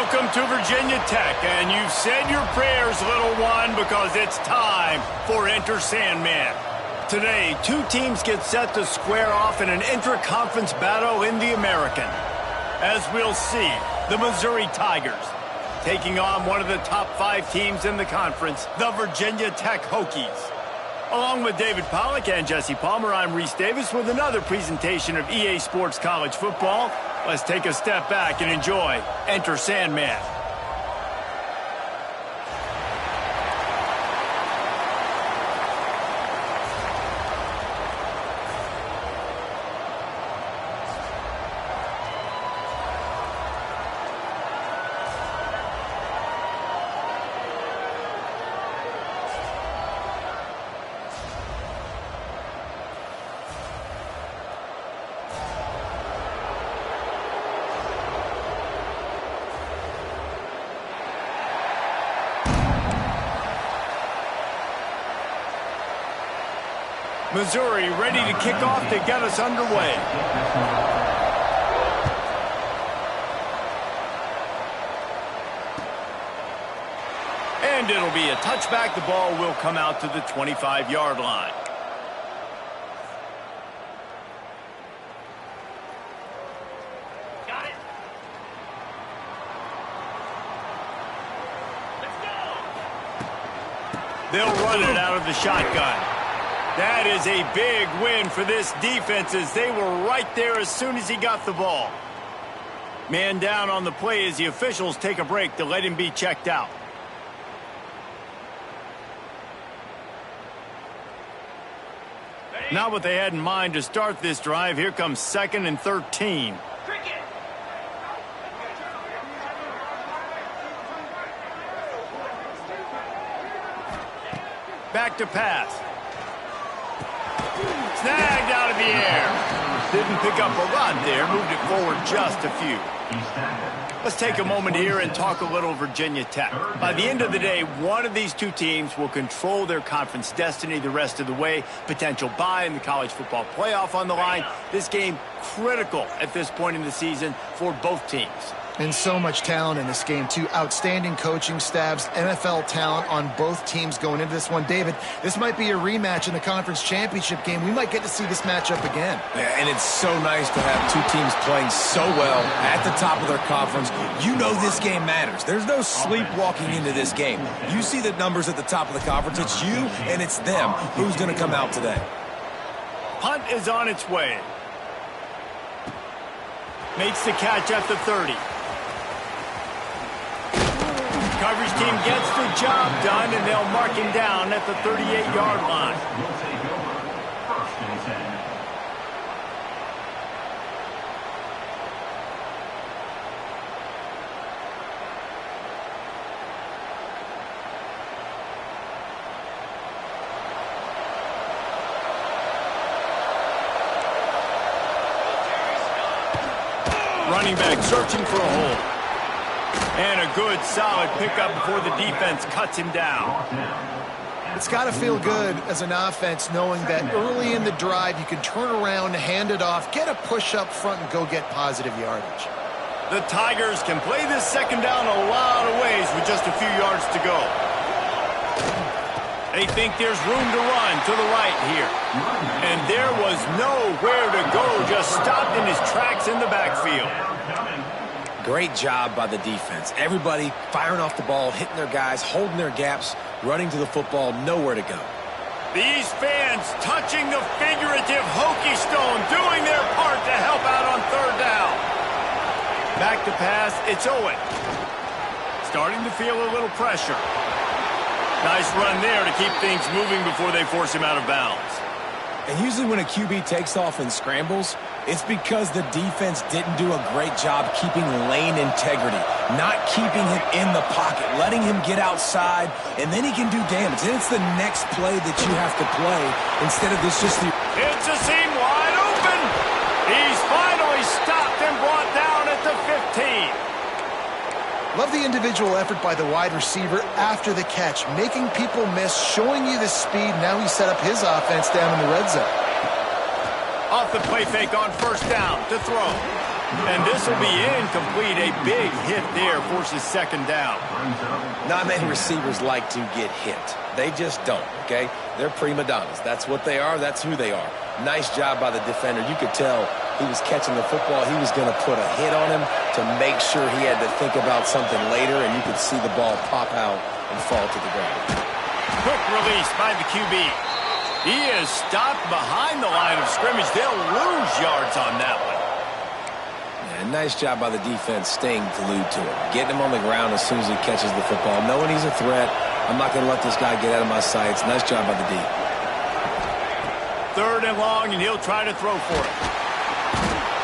Welcome to Virginia Tech, and you've said your prayers, little one, because it's time for Enter Sandman. Today, two teams get set to square off in an intra-conference battle in the American. As we'll see, the Missouri Tigers taking on one of the top 5 teams in the conference, the Virginia Tech Hokies. Along with David Pollack and Jesse Palmer, I'm Reese Davis with another presentation of EA Sports College Football. Let's take a step back and enjoy Enter Sandman. Missouri ready to kick off to get us underway. And it'll be a touchback. The ball will come out to the 25-yard line. Got it. Let's go. They'll run it out of the shotgun. That is a big win for this defense as they were right there as soon as he got the ball. Man down on the play as the officials take a break to let him be checked out. Not what they had in mind to start this drive. Here comes 2nd and 13. Back to pass. Snagged out of the air. Didn't pick up a lot there. Moved it forward just a few. Let's take a moment here and talk a little Virginia Tech. By the end of the day, one of these two teams will control their conference destiny the rest of the way. Potential bye in the college football playoff on the line. This game critical at this point in the season for both teams. And so much talent in this game, too. Outstanding coaching staffs, NFL talent on both teams going into this one. David, this might be a rematch in the conference championship game. We might get to see this matchup again. Yeah, and it's so nice to have two teams playing so well at the top of their conference. You know this game matters. There's no sleepwalking into this game. You see the numbers at the top of the conference. It's you and it's them. Who's going to come out today? Punt is on its way. Makes the catch at the 30. Coverage team gets the job done, and they'll mark him down at the 38-yard line. Running back searching for a hole. And a good, solid pickup before the defense cuts him down. It's got to feel good as an offense knowing that early in the drive you can turn around, hand it off, get a push up front, and go get positive yardage. The Tigers can play this second down a lot of ways with just a few yards to go. They think there's room to run to the right here. And there was nowhere to go, just stopped in his tracks in the backfield. Great job by the defense. Everybody firing off the ball, hitting their guys, holding their gaps, running to the football, nowhere to go. These fans touching the figurative Hokie stone, doing their part to help out on 3rd down. Back to pass, it's Owen. Starting to feel a little pressure. Nice run there to keep things moving before they force him out of bounds. And usually when a QB takes off and scrambles, it's because the defense didn't do a great job keeping lane integrity, not keeping him in the pocket, letting him get outside, and then he can do damage. And it's the next play that you have to play instead of this just the... It's a seam wide open. He's finally stopped and brought down at the 15. Love the individual effort by the wide receiver after the catch, making people miss, showing you the speed. Now he set up his offense down in the red zone. Off the play fake on 1st down to throw. And this will be incomplete. A big hit there forces second down. Not many receivers like to get hit. They just don't, okay? They're prima donnas. That's what they are. That's who they are. Nice job by the defender. You could tell he was catching the football. He was going to put a hit on him to make sure he had to think about something later, and you could see the ball pop out and fall to the ground. Quick release by the QB. He is stopped behind the line of scrimmage. They'll lose yards on that one. And nice job by the defense staying glued to him. Getting him on the ground as soon as he catches the football. Knowing he's a threat, I'm not going to let this guy get out of my sights. Nice job by the D. Third and long, and he'll try to throw for it.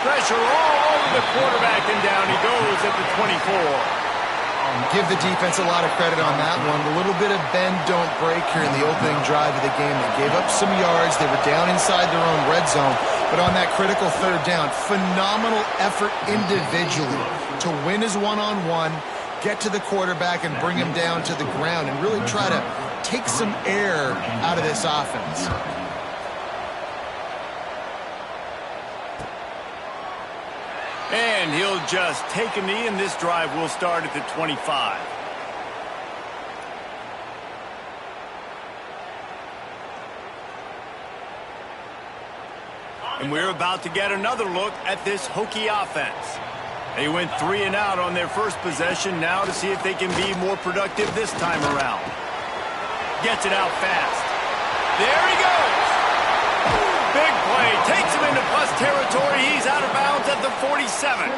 Pressure all over the quarterback, and down he goes at the 24. Give the defense a lot of credit on that one. A little bit of bend, don't break here in the opening drive of the game. They gave up some yards. They were down inside their own red zone. But on that critical third down, phenomenal effort individually to win his one-on-one, get to the quarterback and bring him down to the ground and really try to take some air out of this offense. And he'll just take a knee, and this drive will start at the 25. And we're about to get another look at this Hokie offense. They went 3 and out on their first possession, now to see if they can be more productive this time around. Gets it out fast. There he goes. Big play, takes him into plus territory. He's out of bounds at the 47.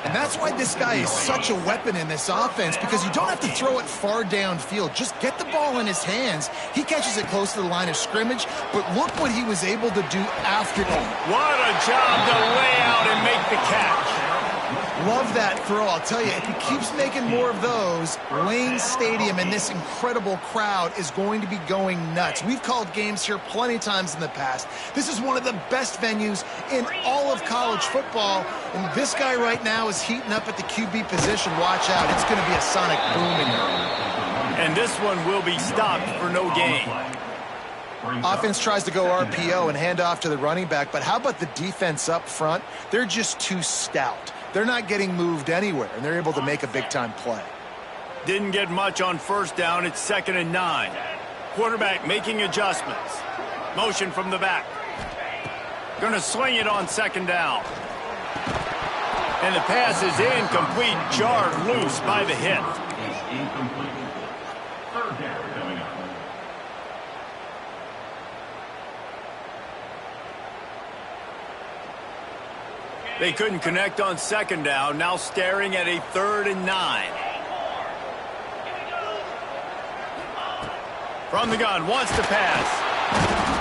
And that's why this guy is such a weapon in this offense, because you don't have to throw it far downfield. Just get the ball in his hands. He catches it close to the line of scrimmage, but look what he was able to do after that. What a job to lay out and make the catch. Love that throw. I'll tell you, if he keeps making more of those, Lane Stadium and this incredible crowd is going to be going nuts. We've called games here plenty of times in the past. This is one of the best venues in all of college football, and this guy right now is heating up at the QB position. Watch out. It's going to be a sonic boom in there. And this one will be stopped for no gain. Offense tries to go RPO and hand off to the running back, but how about the defense up front? They're just too stout. They're not getting moved anywhere, and they're able to make a big-time play. Didn't get much on first down. It's 2nd and 9. Quarterback making adjustments. Motion from the back. Gonna swing it on 2nd down. And the pass is incomplete, jarred loose by the hit. Third down coming up. They couldn't connect on 2nd down, now staring at a 3rd and 9. From the gun, wants to pass.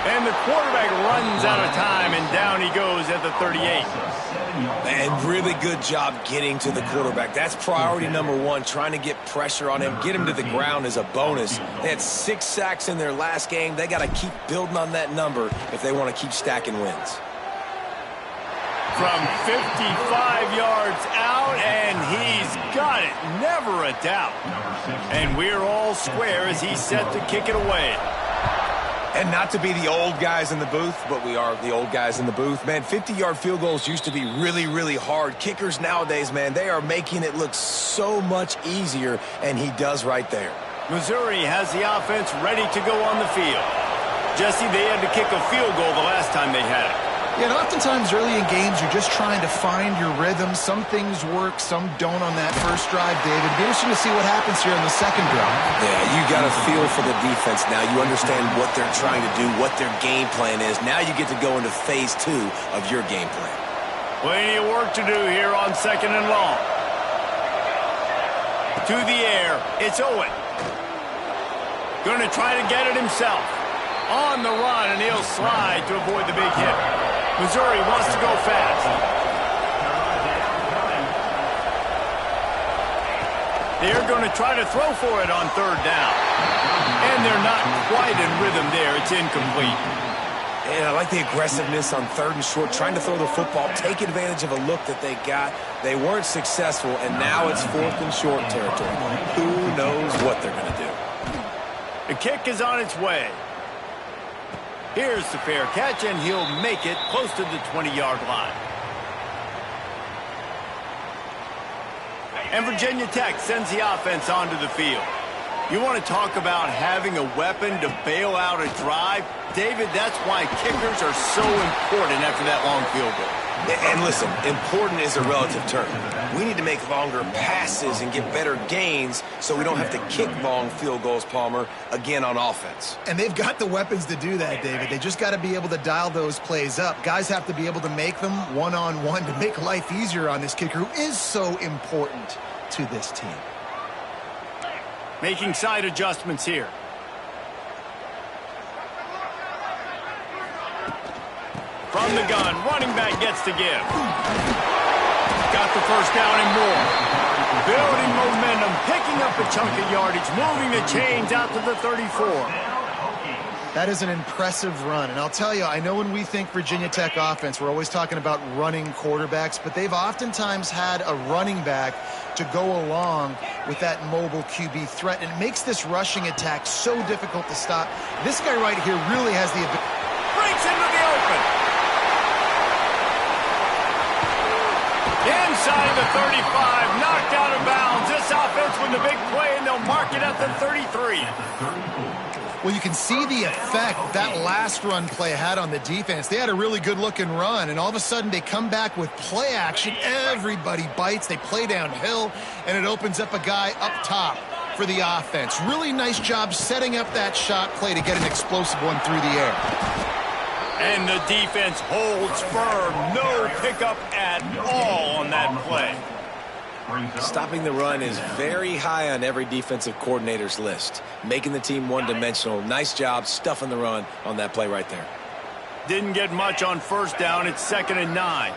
And the quarterback runs out of time, and down he goes at the 38. And really good job getting to the quarterback. That's priority number one, trying to get pressure on him. Get him to the ground is a bonus. They had 6 sacks in their last game. They got to keep building on that number if they want to keep stacking wins. From 55 yards out, and he's got it. Never a doubt. And we're all square as he's set to kick it away. And not to be the old guys in the booth, but we are the old guys in the booth. Man, 50-yard field goals used to be really, really hard. Kickers nowadays, man, they are making it look so much easier, and he does right there. Missouri has the offense ready to go on the field. Jesse, they had to kick a field goal the last time they had it. Yeah, and oftentimes early in games, you're just trying to find your rhythm. Some things work, some don't on that first drive, David. It'd be interesting to see what happens here in the second drive. Yeah, you got a feel for the defense now. You understand what they're trying to do, what their game plan is. Now you get to go into phase 2 of your game plan. Plenty of work to do here on 2nd and long. To the air, it's Owen. Going to try to get it himself. On the run, and he'll slide to avoid the big hit. Missouri wants to go fast. They're going to try to throw for it on 3rd down. And they're not quite in rhythm there. It's incomplete. And I like the aggressiveness on 3rd and short, trying to throw the football, take advantage of a look that they got. They weren't successful, and now it's 4th and short territory. Who knows what they're going to do? The kick is on its way. Here's the fair catch, and he'll make it close to the 20-yard line. And Virginia Tech sends the offense onto the field. You want to talk about having a weapon to bail out a drive? David, that's why kickers are so important after that long field goal. And listen, important is a relative term. We need to make longer passes and get better gains so we don't have to kick long field goals, Palmer, again on offense. And they've got the weapons to do that, David. They just got to be able to dial those plays up. Guys have to be able to make them one-on-one to make life easier on this kicker who is so important to this team. Making side adjustments here. From the gun, running back gets to give. Got the first down and more. Building momentum, picking up a chunk of yardage, moving the chains out to the 34. That is an impressive run. And I'll tell you, I know when we think Virginia Tech offense, we're always talking about running quarterbacks, but they've oftentimes had a running back to go along with that mobile QB threat. And it makes this rushing attack so difficult to stop. This guy right here really has the ability. Breaks into the open. Inside the 35, knocked out of bounds. This offense with the big play, and they'll mark it at the 33. Well, you can see the effect that last run play had on the defense. They had a really good-looking run, and all of a sudden they come back with play action. Everybody bites. They play downhill, and it opens up a guy up top for the offense. Really nice job setting up that shot play to get an explosive one through the air. And the defense holds firm. No pickup at all on that play. Stopping the run is very high on every defensive coordinator's list. Making the team one-dimensional. Nice job stuffing the run on that play right there. Didn't get much on first down. It's 2nd and 9.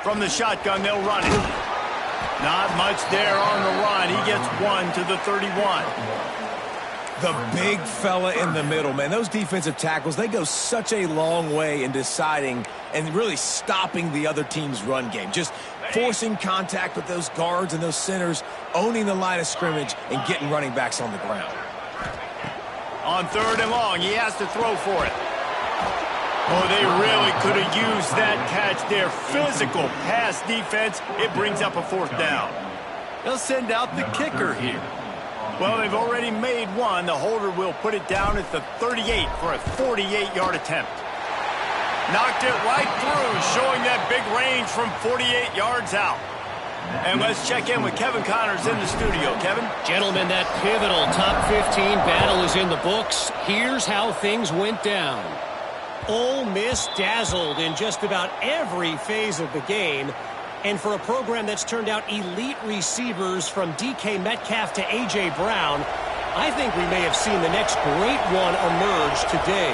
From the shotgun, they'll run it. Not much there on the run. He gets one to the 31. The big fella in the middle, man. Those defensive tackles, they go such a long way in deciding and really stopping the other team's run game. Just forcing contact with those guards and those centers, owning the line of scrimmage, and getting running backs on the ground. On 3rd and long, he has to throw for it. Oh, they really could have used that catch there. Physical pass defense. It brings up a 4th down. They'll send out the kicker here. Well, they've already made one. The holder will put it down at the 38 for a 48-yard attempt. Knocked it right through, showing that big range from 48 yards out. And let's check in with Kevin Connors in the studio. Kevin? Gentlemen, that pivotal top 15 battle is in the books. Here's how things went down. Ole Miss dazzled in just about every phase of the game. And for a program that's turned out elite receivers from DK Metcalf to A.J. Brown, I think we may have seen the next great one emerge today.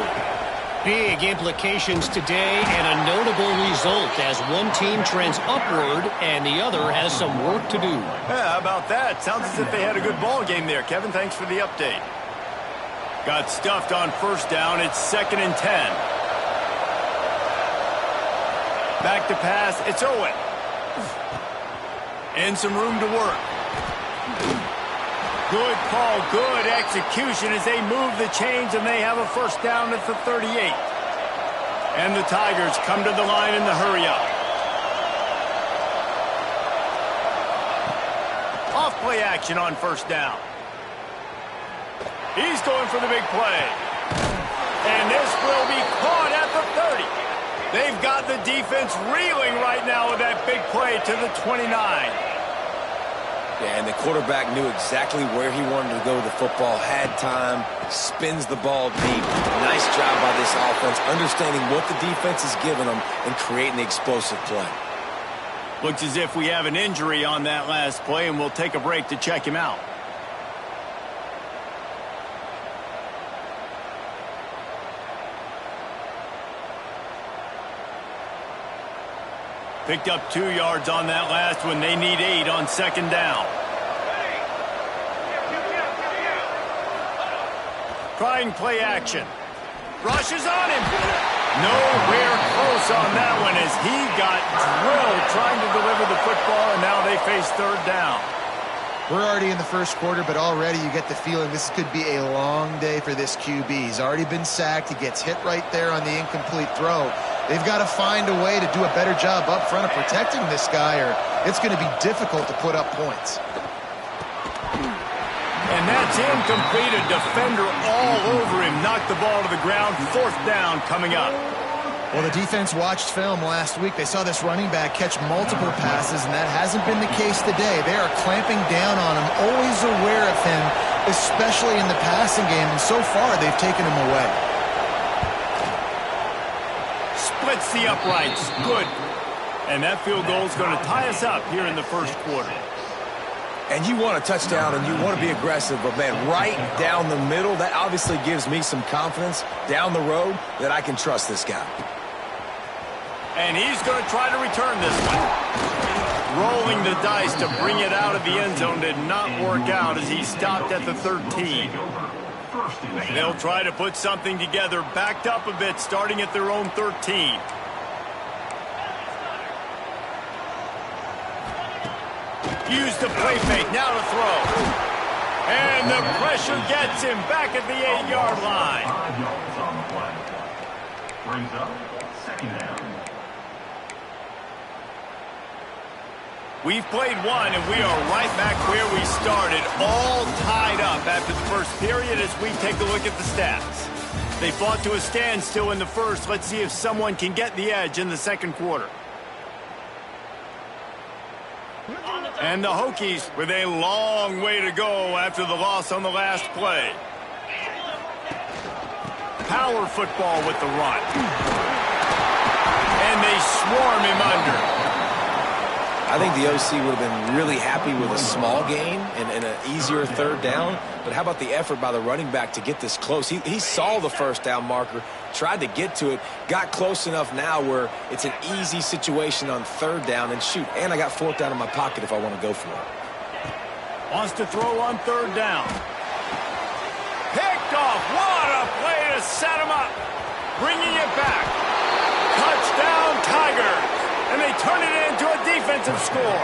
Big implications today and a notable result as one team trends upward and the other has some work to do. Yeah, how about that? Sounds as if they had a good ball game there. Kevin, thanks for the update. Got stuffed on first down. It's 2nd and 10. Back to pass. It's Owen. And some room to work. Good call, good execution as they move the chains and they have a first down at the 38. And the Tigers come to the line in the hurry-up. Off play action on first down. He's going for the big play. And this will be caught at the 30. They've got the defense reeling right now with that big play to the 29. Yeah, and the quarterback knew exactly where he wanted to go with the football, had time, spins the ball deep. Nice job by this offense, understanding what the defense is giving them and creating the explosive play. Looks as if we have an injury on that last play, and we'll take a break to check him out. Picked up 2 yards on that last one. They need 8 on 2nd down. Trying play action. Rushes on him. Nowhere close on that one as he got drilled trying to deliver the football, and now they face 3rd down. We're already in the first quarter, but already you get the feeling this could be a long day for this QB. He's already been sacked. He gets hit right there on the incomplete throw. They've got to find a way to do a better job up front of protecting this guy, or it's going to be difficult to put up points. And that's incomplete. A defender all over him. Knocked the ball to the ground. 4th down coming up. Well, the defense watched film last week. They saw this running back catch multiple passes, and that hasn't been the case today. They are clamping down on him, always aware of him, especially in the passing game, and so far they've taken him away. Splits the uprights. Good. And that field goal is going to tie us up here in the first quarter. And you want a touchdown and you want to be aggressive, but, man, right down the middle, that obviously gives me some confidence down the road that I can trust this guy. And he's going to try to return this one. Rolling the dice to bring it out of the end zone did not work out as he stopped at the 13. They'll try to put something together, backed up a bit, starting at their own 13. Use the play fake, now to throw. And the pressure gets him back at the 8-yard line. Brings up 2nd down. We've played one, and we are right back where we started, all tied up after the first period as we take a look at the stats. They fought to a standstill in the first. Let's see if someone can get the edge in the second quarter. And the Hokies with a long way to go after the loss on the last play. Power football with the run. And they swarm him under. I think the OC would have been really happy with a small gain and an easier 3rd down. But how about the effort by the running back to get this close? He saw the 1st down marker, tried to get to it, got close enough now where it's an easy situation on 3rd down. And shoot, and I got 4th down in my pocket if I want to go for it. Wants to throw on 3rd down. Picked off. What a play to set him up. Bringing it back. Touchdown Tigers. And they turn it into a defensive score.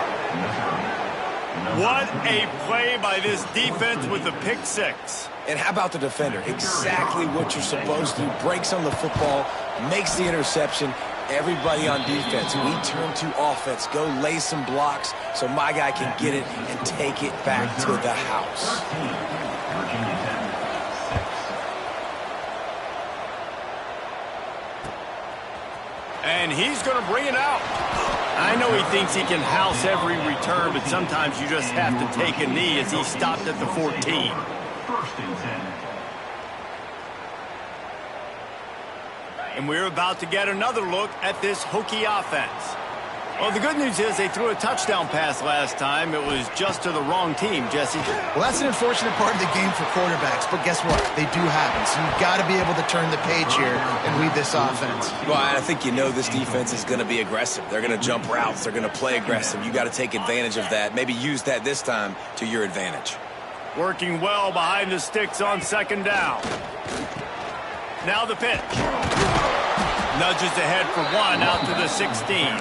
What a play by this defense with the pick 6. And how about the defender? Exactly what you're supposed to do. Breaks on the football, makes the interception. Everybody on defense, we turn to offense. Go lay some blocks so my guy can get it and take it back to the house. And he's going to bring it out. I know he thinks he can house every return, but sometimes you just have to take a knee as he stopped at the 14. 1st and 10. And we're about to get another look at this Hokie offense. Well, the good news is they threw a touchdown pass last time. It was just to the wrong team, Jesse. Well, that's an unfortunate part of the game for quarterbacks, but guess what? They do happen, so you've got to be able to turn the page here and lead this offense. Well, I think you know this defense is going to be aggressive. They're going to jump routes. They're going to play aggressive. You got to take advantage of that. Maybe use that this time to your advantage. Working well behind the sticks on 2nd down. Now the pitch. Nudges ahead for 1 out to the 16.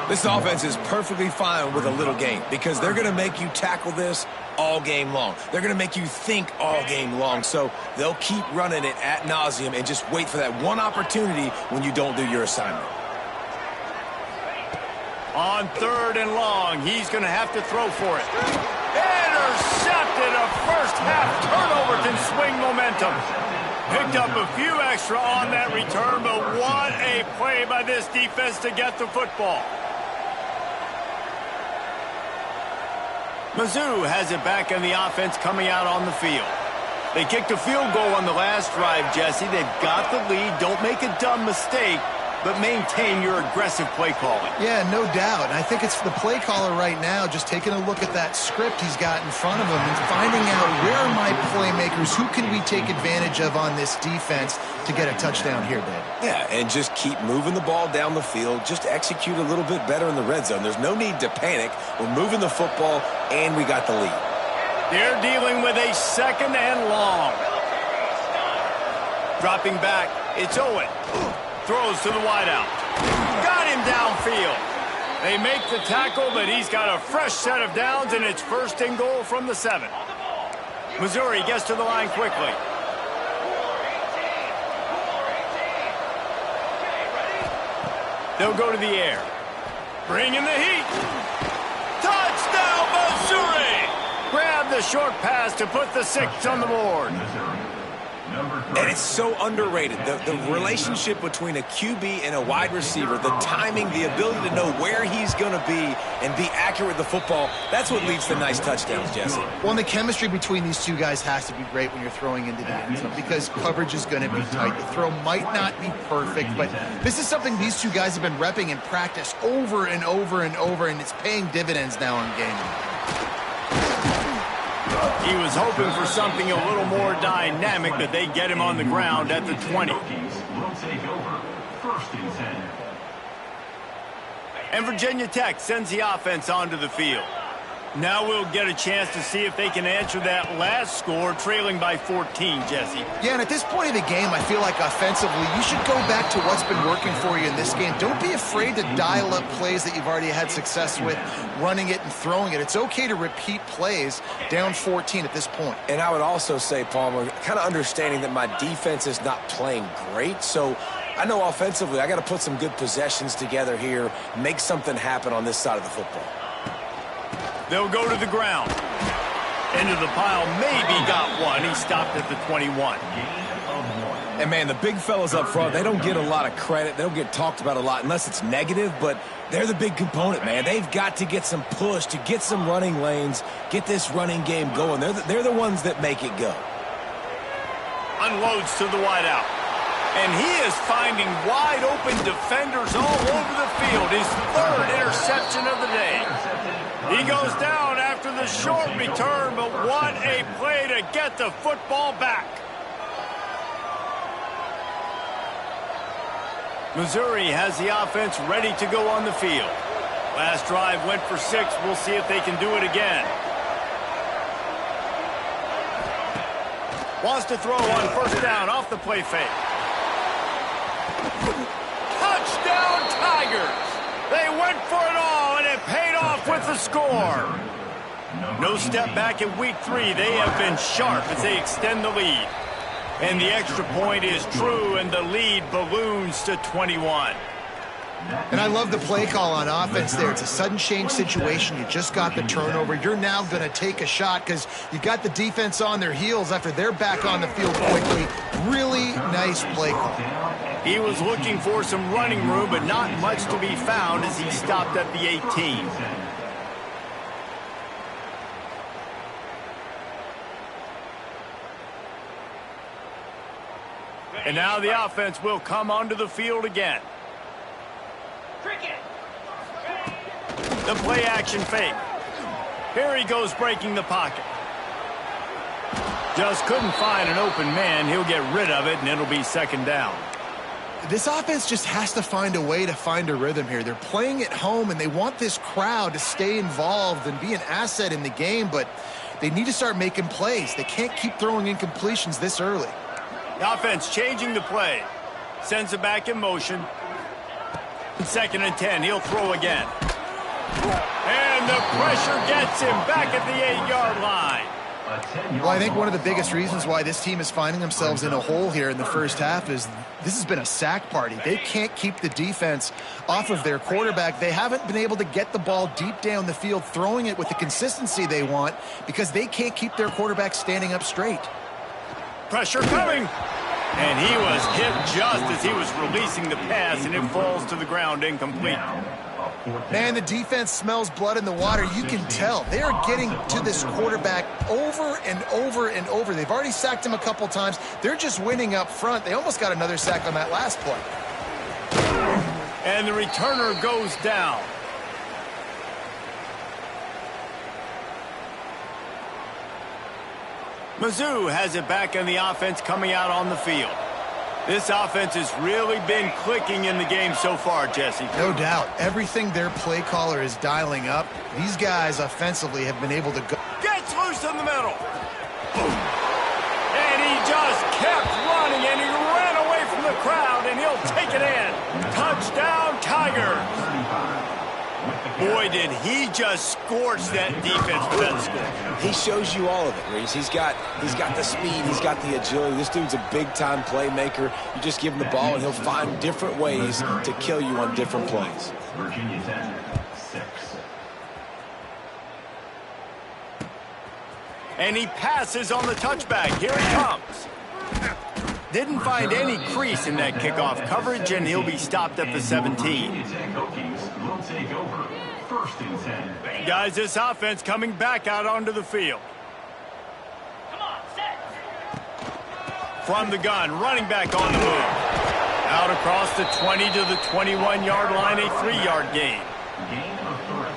This offense is perfectly fine with a little gain because they're going to make you tackle this all game long. They're going to make you think all game long. So they'll keep running it ad nauseum and just wait for that one opportunity when you don't do your assignment. On 3rd and long, he's going to have to throw for it. Intercepted. A first half turnover can swing momentum. Picked up a few extra on that return, but what a play by this defense to get the football. Mizzou has it back in the offense coming out on the field. They kicked a field goal on the last drive, Jesse. They've got the lead. Don't make a dumb mistake, but maintain your aggressive play calling. Yeah, no doubt. And I think it's the play caller right now just taking a look at that script he's got in front of him and finding out where are my playmakers, who can we take advantage of on this defense to get a touchdown here, Dave. Yeah, and just keep moving the ball down the field. Just execute a little bit better in the red zone. There's no need to panic. We're moving the football, and we got the lead. They're dealing with a 2nd and long. Dropping back, it's Owen. Throws to the wideout. Got him downfield. They make the tackle, but he's got a fresh set of downs, and it's 1st and goal from the 7. Missouri gets to the line quickly. They'll go to the air. Bring in the heat. Touchdown, Missouri! Grab the short pass to put the 6 on the board. And it's so underrated. The relationship between a QB and a wide receiver, the timing, the ability to know where he's going to be and be accurate with the football, that's what leads to nice touchdowns, Jesse. Well, and the chemistry between these two guys has to be great when you're throwing into the end zone because coverage is going to be tight. The throw might not be perfect, but this is something these two guys have been repping in practice over and over and over, and it's paying dividends now in game. He was hoping for something a little more dynamic, but they get him on the ground at the 20. And Virginia Tech sends the offense onto the field. Now we'll get a chance to see if they can answer that last score, trailing by 14, Jesse. Yeah, and at this point of the game, I feel like offensively, you should go back to what's been working for you in this game. Don't be afraid to dial up plays that you've already had success with, running it and throwing it. It's okay to repeat plays down 14 at this point. And I would also say, Palmer, kind of understanding that my defense is not playing great, so I know offensively I got to put some good possessions together here, make something happen on this side of the football. They'll go to the ground. Into the pile, maybe got one. He stopped at the 21. And, man, the big fellas up front, they don't get a lot of credit. They don't get talked about a lot unless it's negative, but they're the big component, man. They've got to get some push, to get some running lanes, get this running game going. They're the ones that make it go. Unloads to the wideout. And he is finding wide-open defenders all over the field. His 3rd interception of the day. He goes down after the short return, but what a play to get the football back. Missouri has the offense ready to go on the field. Last drive went for 6. We'll see if they can do it again. Wants to throw on 1st down off the play fake. Touchdown, Tigers! They went for it all, and it paid off with the score. No step back in week 3. They have been sharp as they extend the lead. And the extra point is true, and the lead balloons to 21. And I love the play call on offense there. It's a sudden change situation. You just got the turnover. You're now going to take a shot because you got the defense on their heels after they're back on the field quickly. Really nice play call. He was looking for some running room, but not much to be found as he stopped at the 18. And now the offense will come onto the field again. The play action fake. Here he goes breaking the pocket. Just couldn't find an open man. He'll get rid of it, and it'll be 2nd down. This offense just has to find a way to find a rhythm here. They're playing at home, and they want this crowd to stay involved and be an asset in the game, but they need to start making plays. They can't keep throwing incompletions this early. The offense changing the play. Sends it back in motion. 2nd and 10. He'll throw again. And the pressure gets him back at the 8-yard line. Well, I think one of the biggest reasons why this team is finding themselves in a hole here in the first half is this has been a sack party. They can't keep the defense off of their quarterback. They haven't been able to get the ball deep down the field, throwing it with the consistency they want because they can't keep their quarterback standing up straight. Pressure coming. And he was hit just as he was releasing the pass, and it falls to the ground incomplete. Man, the defense smells blood in the water. You can tell. They are getting to this quarterback over and over and over. They've already sacked him a couple times. They're just winning up front. They almost got another sack on that last play. And the returner goes down. Mizzou has it back in the offense coming out on the field. This offense has really been clicking in the game so far, Jesse. No doubt. Everything their play caller is dialing up, these guys offensively have been able to go. Gets loose in the middle. And he just kept running, and he ran away from the crowd, and he'll take it in. Touchdown, Tigers. Boy, did he just scorch that defense for that score. He shows you all of it, Reese. He's got the speed, he's got the agility. This dude's a big-time playmaker. You just give him the ball, and he'll find different ways to kill you on different plays. Virginia 10, 6. And he passes on the touchback. Here he comes. Didn't find any crease in that kickoff coverage, and he'll be stopped at the 17. Will take over. First and 10. Guys, this offense coming back out onto the field. From the gun, running back on the move. Out across the 20 to the 21-yard line, a 3-yard gain.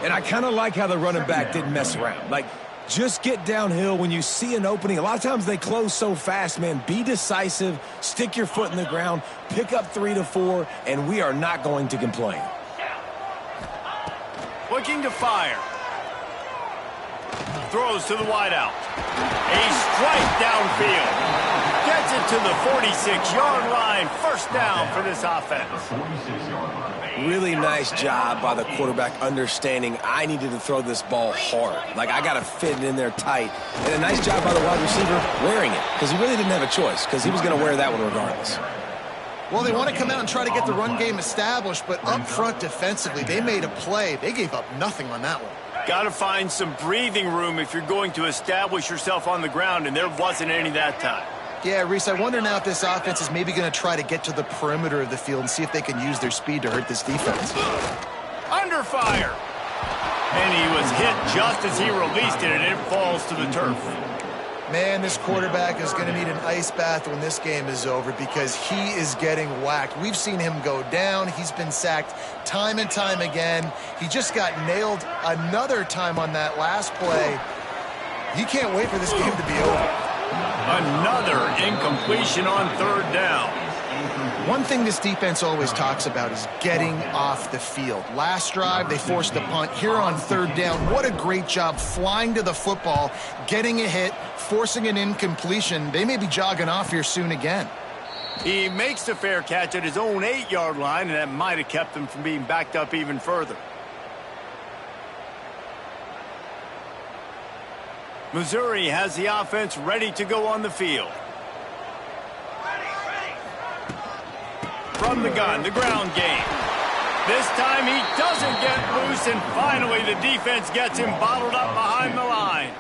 And I kind of like how the running back didn't mess around. Like, just get downhill when you see an opening. A lot of times they close so fast, man. Be decisive, stick your foot in the ground, pick up 3 to 4, and we are not going to complain. Looking to fire. Throws to the wideout. A strike downfield. Gets it to the 46-yard line. First down for this offense. 46-yard line. Really nice job by the quarterback understanding I needed to throw this ball hard. Like, I got to fit it in there tight. And a nice job by the wide receiver wearing it, because he really didn't have a choice, because he was going to wear that one regardless. Well, they want to come out and try to get the run game established, but up front defensively, they made a play. They gave up nothing on that one. Got to find some breathing room if you're going to establish yourself on the ground, and there wasn't any that time. Yeah, Reese, I wonder now if this offense is maybe going to try to get to the perimeter of the field and see if they can use their speed to hurt this defense. Under fire. And he was hit just as he released it, and it falls to the turf. Man, this quarterback is going to need an ice bath when this game is over because he is getting whacked. We've seen him go down. He's been sacked time and time again. He just got nailed another time on that last play. He can't wait for this game to be over. Another incompletion on third down. One thing this defense always talks about is getting off the field. Last drive, they forced a punt. Here on third down, what a great job flying to the football, getting a hit, forcing an incompletion. They may be jogging off here soon again. He makes the fair catch at his own 8-yard line, and that might have kept him from being backed up even further. Missouri has the offense ready to go on the field. From the gun, the ground game. This time he doesn't get loose, and finally the defense gets him bottled up behind the line.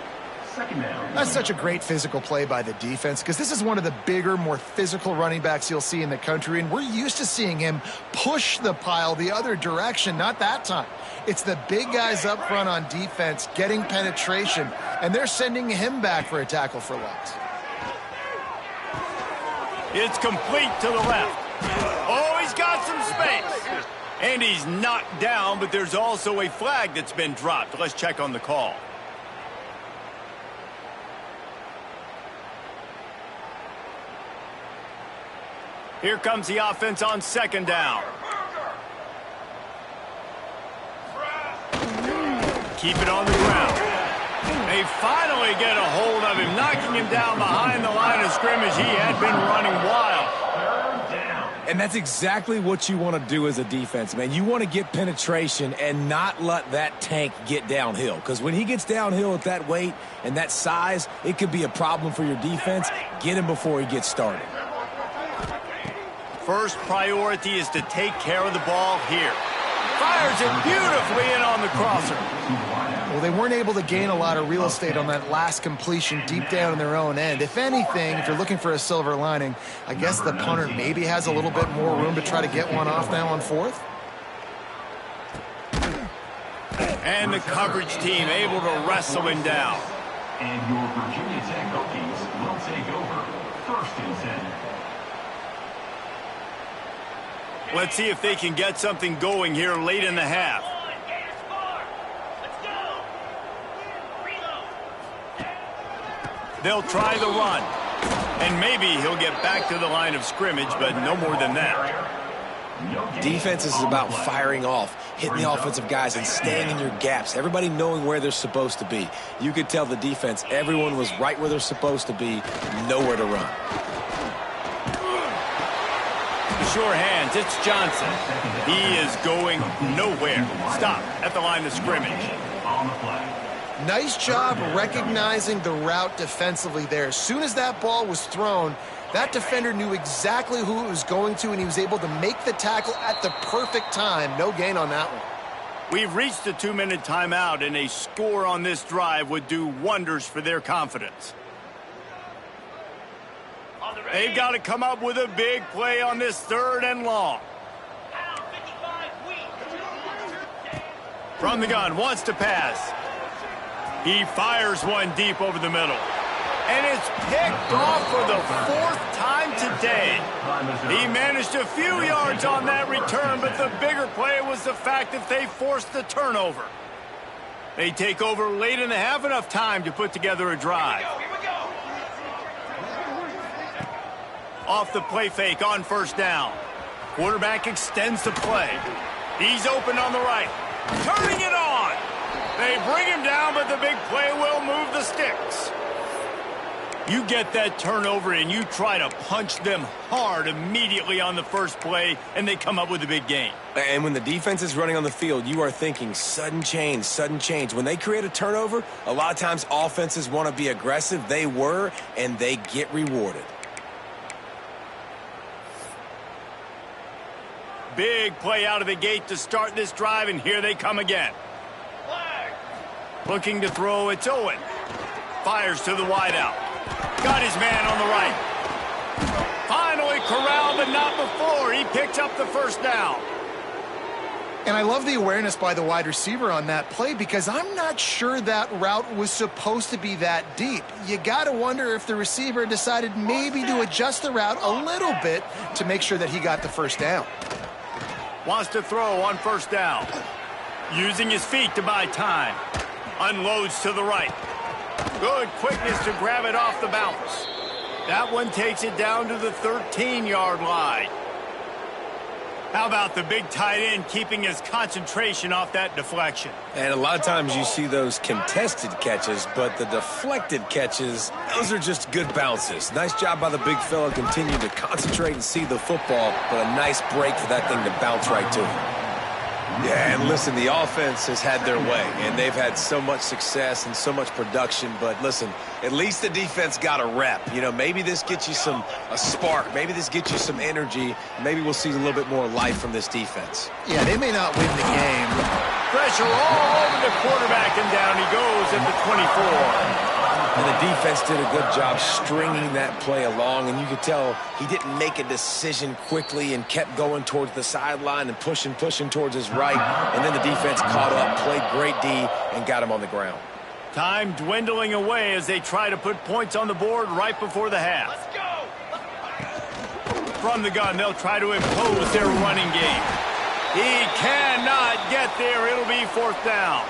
Second down. That's such a great physical play by the defense because this is one of the bigger, more physical running backs you'll see in the country, and we're used to seeing him push the pile the other direction, not that time. It's the big guys up front on defense getting penetration, and they're sending him back for a tackle for loss. It's complete to the left. Oh, he's got some space. And he's knocked down, but there's also a flag that's been dropped. Let's check on the call. Here comes the offense on second down. Keep it on the ground. They finally get a hold of him, knocking him down behind the line of scrimmage. He had been running wild. And that's exactly what you want to do as a defense, man. You want to get penetration and not let that tank get downhill. Because when he gets downhill at that weight and that size, it could be a problem for your defense. Get him before he gets started. First priority is to take care of the ball here. Fires it beautifully in on the crosser. Well, they weren't able to gain a lot of real estate on that last completion deep down in their own end. If anything, if you're looking for a silver lining, I guess the punter maybe has a little bit more room to try to get one off now on fourth. And the coverage team able to wrestle him down. And your Virginia Tech Hokies will take over. First and 10. Let's see if they can get something going here late in the half. They'll try the run. And maybe he'll get back to the line of scrimmage, but no more than that. Defense is about firing off, hitting the offensive guys, and staying in your gaps. Everybody knowing where they're supposed to be. You could tell the defense, everyone was right where they're supposed to be, nowhere to run. sure hands. It's Johnson. He is going nowhere. Stop at the line of scrimmage. On the play. Nice job recognizing the route defensively there. As soon as that ball was thrown, that defender knew exactly who it was going to, and he was able to make the tackle at the perfect time. No gain on that one. We've reached the 2-minute timeout, and a score on this drive would do wonders for their confidence. They've got to come up with a big play on this 3rd and long. From the gun, wants to pass. He fires one deep over the middle. And it's picked off for the 4th time today. He managed a few yards on that return, but the bigger play was the fact that they forced the turnover. They take over late in the half, enough time to put together a drive. Off the play fake on 1st down. Quarterback extends the play. He's open on the right. Turning it on. They bring him down, but the big play will move the sticks. You get that turnover and you try to punch them hard immediately on the first play, and they come up with a big gain. And when the defense is running on the field, you are thinking sudden change, sudden change. When they create a turnover, a lot of times offenses want to be aggressive. They were, and they get rewarded. Big play out of the gate to start this drive, and here they come again. Looking to throw, it's Owen. Fires to the wideout. Got his man on the right. Finally corralled, but not before. He picks up the 1st down. And I love the awareness by the wide receiver on that play, because I'm not sure that route was supposed to be that deep. You got to wonder if the receiver decided maybe to adjust the route a little bit to make sure that he got the 1st down. Wants to throw on 1st down. Using his feet to buy time. Unloads to the right. Good quickness to grab it off the bounce. That one takes it down to the 13-yard line. How about the big tight end keeping his concentration off that deflection? And a lot of times you see those contested catches, but the deflected catches, those are just good bounces. Nice job by the big fella, continue to concentrate and see the football, but a nice break for that thing to bounce right to him. Yeah, and listen, the offense has had their way, and they've had so much success and so much production, but listen, at least the defense got a rep. You know, maybe this gets you a spark. Maybe this gets you some energy. Maybe we'll see a little bit more life from this defense. Yeah, they may not win the game. Pressure all over the quarterback, and down he goes at the 24. And the defense did a good job stringing that play along, and you could tell he didn't make a decision quickly and kept going towards the sideline and pushing towards his right, and then the defense caught up, played great D, and got him on the ground. Time dwindling away as they try to put points on the board right before the half. Let's go. From the gun, they'll try to impose their running game. He cannot get there. It'll be 4th down.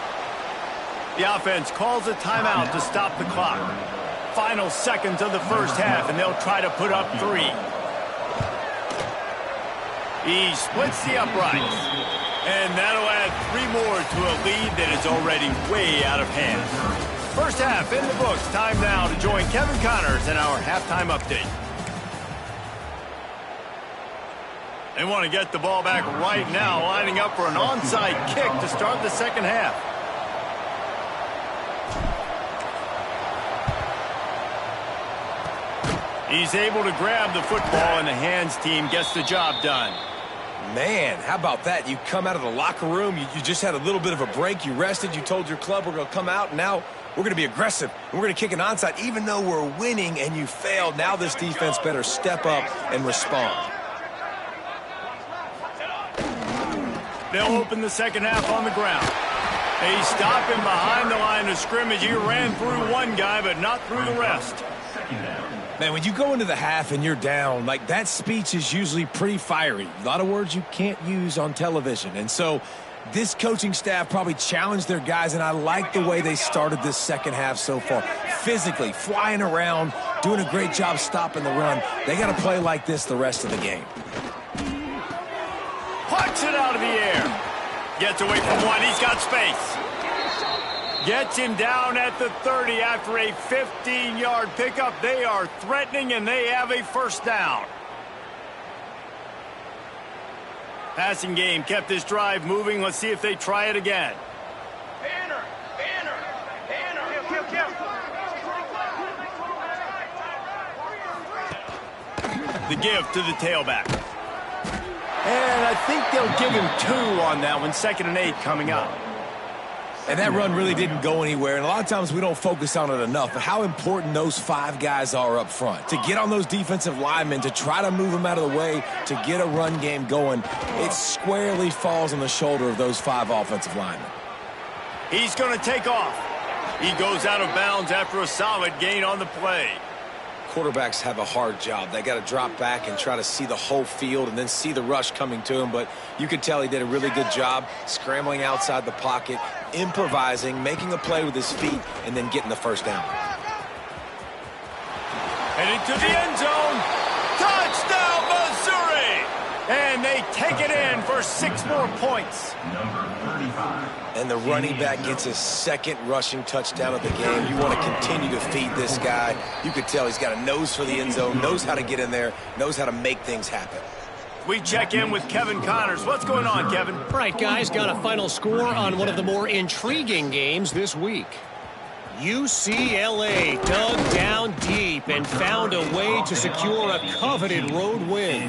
The offense calls a timeout to stop the clock. Final seconds of the 1st half, and they'll try to put up 3. He splits the uprights, and that'll add 3 more to a lead that is already way out of hand. 1st half in the books. Time now to join Kevin Connors in our halftime update. They want to get the ball back right now, lining up for an onside kick to start the 2nd half. He's able to grab the football, and the hands team gets the job done. Man, how about that? You come out of the locker room, you just had a little bit of a break, you rested, you told your club we're going to come out, and now we're going to be aggressive, and we're going to kick an onside. Even though we're winning and you failed, now this defense better step up and respond. They'll open the 2nd half on the ground. They stop him behind the line of scrimmage. He ran through one guy, but not through the rest. Man, when you go into the half and you're down, like, that speech is usually pretty fiery. A lot of words you can't use on television. And so this coaching staff probably challenged their guys, and I like the way they started this 2nd half so far. Physically, flying around, doing a great job stopping the run. They got to play like this the rest of the game. Puts it out of the air. Gets away from one. He's got space. Gets him down at the 30 after a 15-yard pickup. They are threatening, and they have a 1st down. Passing game kept this drive moving. Let's see if they try it again. The give to the tailback. And I think they'll give him 2 on that one. 2nd and 8 coming up. And that run really didn't go anywhere, and a lot of times we don't focus on it enough, but how important those 5 guys are up front. To get on those defensive linemen, to try to move them out of the way, to get a run game going, it squarely falls on the shoulder of those 5 offensive linemen. He's going to take off. He goes out of bounds after a solid gain on the play. Quarterbacks have a hard job. They got to drop back and try to see the whole field and then see the rush coming to him. But you could tell he did a really good job scrambling outside the pocket, improvising, making a play with his feet, and then getting the first down. Heading to the end zone. Touchdown, Missouri! And they take it in for 6 more points. Number 35. And the running back gets his 2nd rushing touchdown of the game. You want to continue to feed this guy. You could tell he's got a nose for the end zone, knows how to get in there, knows how to make things happen. We check in with Kevin Connors. What's going on, Kevin? All right, guys, got a final score on one of the more intriguing games this week. UCLA dug down deep and found a way to secure a coveted road win.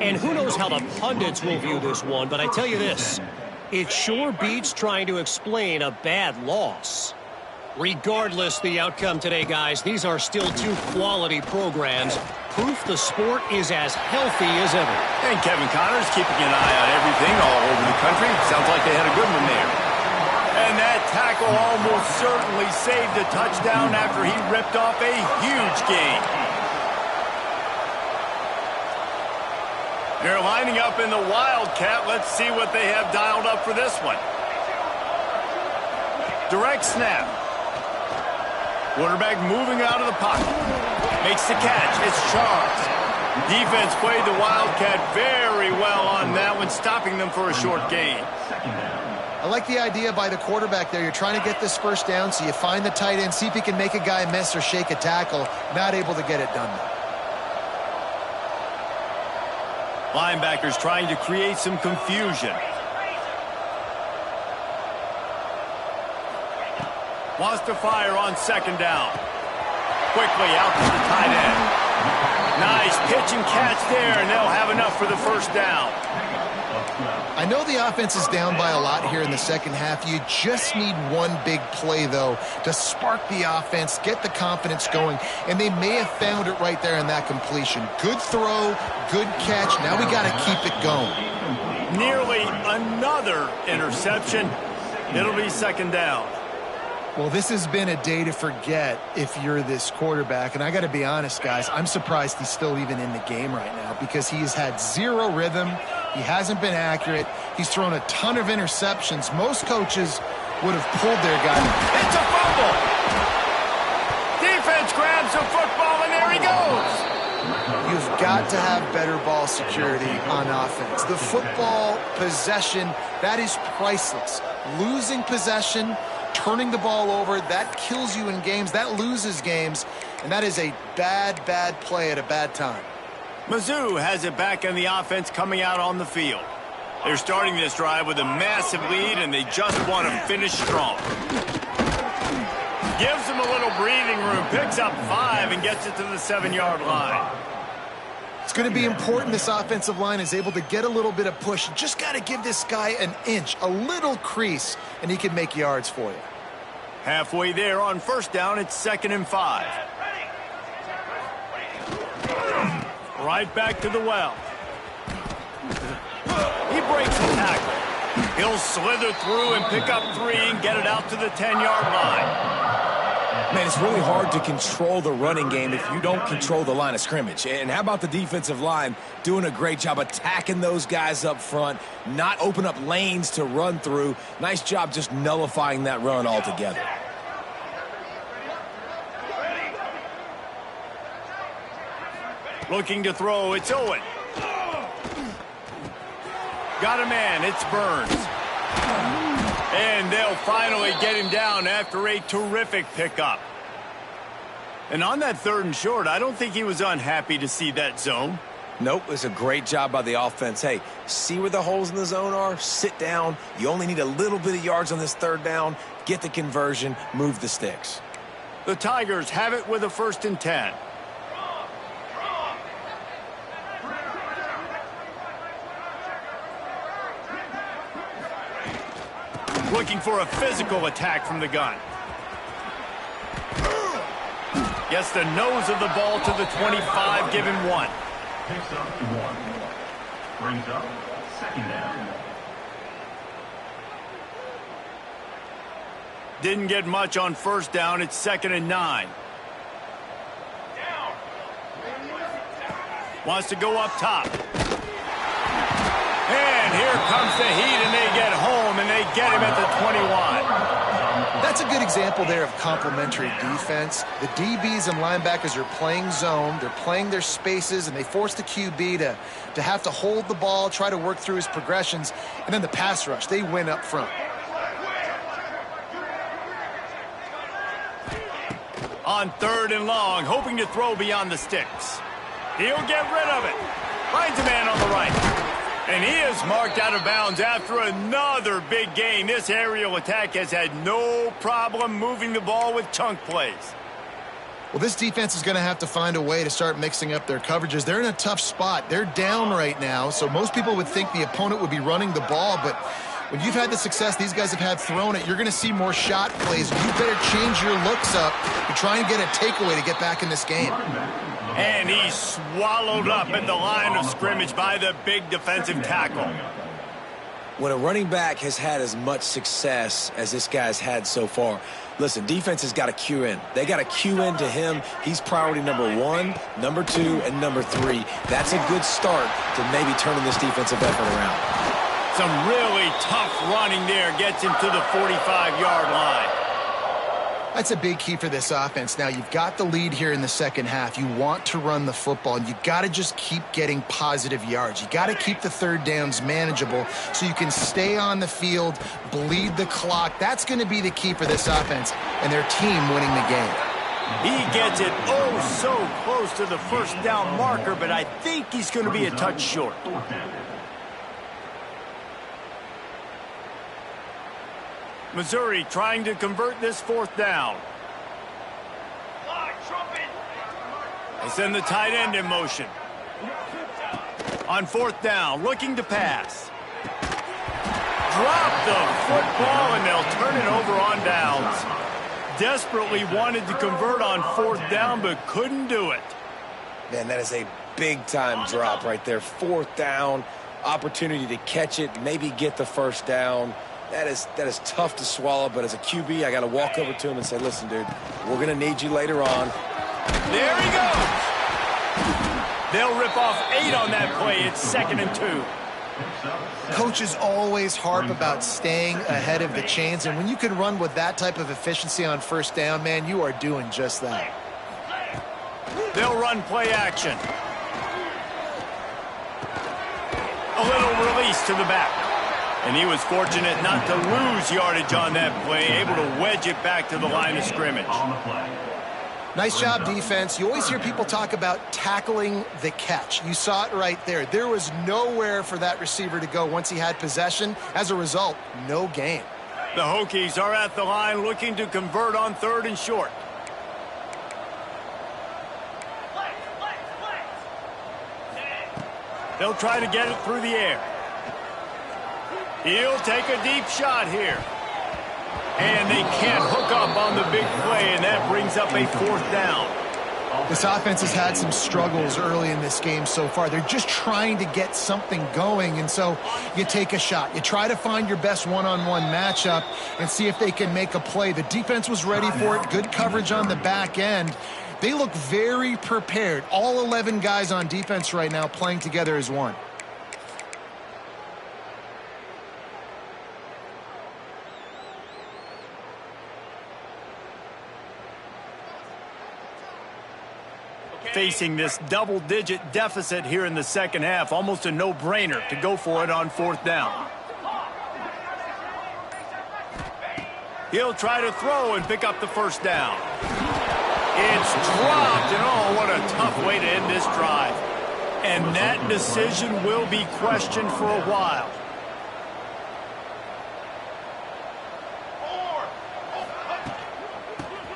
And who knows how the pundits will view this one, but I tell you this, it sure beats trying to explain a bad loss. Regardless the outcome today, guys, these are still 2 quality programs. Proof the sport is as healthy as ever. And Kevin Connors keeping an eye on everything all over the country. Sounds like they had a good one there. And that tackle almost certainly saved a touchdown after he ripped off a huge gain. They're lining up in the Wildcat. Let's see what they have dialed up for this one. Direct snap. Quarterback moving out of the pocket. Makes the catch. It's Charles. Defense played the Wildcat very well on that one, stopping them for a short gain. I like the idea by the quarterback there. You're trying to get this first down, so you find the tight end, see if he can make a guy miss or shake a tackle. Not able to get it done. Linebackers trying to create some confusion. Wants to fire on 2nd down. Quickly out to the tight end. Nice pitch and catch there, and they'll have enough for the first down. I know the offense is down by a lot here in the second half. You just need one big play, though, to spark the offense, get the confidence going, and they may have found it right there in that completion. Good throw, good catch. Now we got to keep it going. Nearly another interception. It'll be 2nd down. Well, this has been a day to forget if you're this quarterback. And I got to be honest, guys, I'm surprised he's still even in the game right now because he's had 0 rhythm. He hasn't been accurate. He's thrown a ton of interceptions. Most coaches would have pulled their guy. It's a fumble. Defense grabs the football, and there he goes. You've got to have better ball security on offense. The football possession, that is priceless. Losing possession, turning the ball over, that kills you in games, that loses games, and that is a bad, bad play at a bad time. Mizzou has it back in the offense coming out on the field. They're starting this drive with a massive lead, and they just want to finish strong. Gives them a little breathing room, picks up 5, and gets it to the 7-yard line. It's going to be important this offensive line is able to get a little bit of push. You just got to give this guy an inch, a little crease, and he can make yards for you. Halfway there on 1st down, it's 2nd and 5. Right back to the well. He breaks the tackle. He'll slither through and pick up 3 and get it out to the 10-yard line. Man, it's really hard to control the running game if you don't control the line of scrimmage. And how about the defensive line doing a great job attacking those guys up front, not open up lanes to run through. Nice job just nullifying that run altogether. Looking to throw, it's Owen. Got a man, it's Burns. And they'll finally get him down after a terrific pickup. And on that 3rd and short, I don't think he was unhappy to see that zone. Nope, it's a great job by the offense. Hey, see where the holes in the zone are? Sit down. You only need a little bit of yards on this third down. Get the conversion, move the sticks. The Tigers have it with a 1st and 10. Looking for a physical attack from the gun. Gets the nose of the ball to the 25, give him 1. Picks up 1. Brings up 2nd down. Didn't get much on 1st down. It's 2nd and 9. Wants to go up top. And here comes the heat, and they get home, and they get him at the 21. That's a good example there of complementary defense. The DBs and linebackers are playing zone. They're playing their spaces, and they force the QB to have to hold the ball, try to work through his progressions. And then the pass rush, they win up front. On 3rd and long, hoping to throw beyond the sticks. He'll get rid of it. Finds a man on the right. And he is marked out of bounds after another big gain. This aerial attack has had no problem moving the ball with chunk plays. Well, this defense is going to have to find a way to start mixing up their coverages. They're in a tough spot. They're down right now, so most people would think the opponent would be running the ball, but when you've had the success these guys have had throwing it, you're going to see more shot plays. You better change your looks up to try and get a takeaway to get back in this game. And he's swallowed up at the line of scrimmage by the big defensive tackle. When a running back has had as much success as this guy's had so far, listen, defense has got to cue in. They got to cue in to him. He's priority number 1, number 2, and number 3. That's a good start to maybe turning this defensive effort around. Some really tough running there gets him to the 45-yard line. That's a big key for this offense. Now, you've got the lead here in the second half. You want to run the football, and you've got to just keep getting positive yards. You got to keep the third downs manageable so you can stay on the field, bleed the clock. That's going to be the key for this offense and their team winning the game. He gets it oh so close to the 1st down marker, but I think he's going to be a touch short. Missouri trying to convert this 4th down. They send the tight end in motion. On 4th down, looking to pass. Drop the football, and they'll turn it over on downs. Desperately wanted to convert on 4th down, but couldn't do it. Man, that is a big-time drop right there. 4th down, opportunity to catch it, maybe get the 1st down. That is tough to swallow, but as a QB, I got to walk over to him and say, listen, dude, we're going to need you later on. There he goes. They'll rip off 8 on that play. It's 2nd and 2. Coaches always harp about staying ahead of the chains, and when you can run with that type of efficiency on 1st down, man, you are doing just that. They'll run play action. A little release to the back. And he was fortunate not to lose yardage on that play, able to wedge it back to the line of scrimmage. Nice job, defense. You always hear people talk about tackling the catch. You saw it right there. There was nowhere for that receiver to go once he had possession. As a result, no gain. The Hokies are at the line looking to convert on 3rd and short. They'll try to get it through the air. He'll take a deep shot here. And they can't hook up on the big play, and that brings up a 4th down. This offense has had some struggles early in this game so far. They're just trying to get something going, and so you take a shot. You try to find your best one-on-one matchup and see if they can make a play. The defense was ready for it. Good coverage on the back end. They look very prepared. All 11 guys on defense right now playing together as one. Facing this double-digit deficit here in the second half, almost a no-brainer to go for it on 4th down. He'll try to throw and pick up the 1st down. It's dropped, and oh, what a tough way to end this drive. And that decision will be questioned for a while.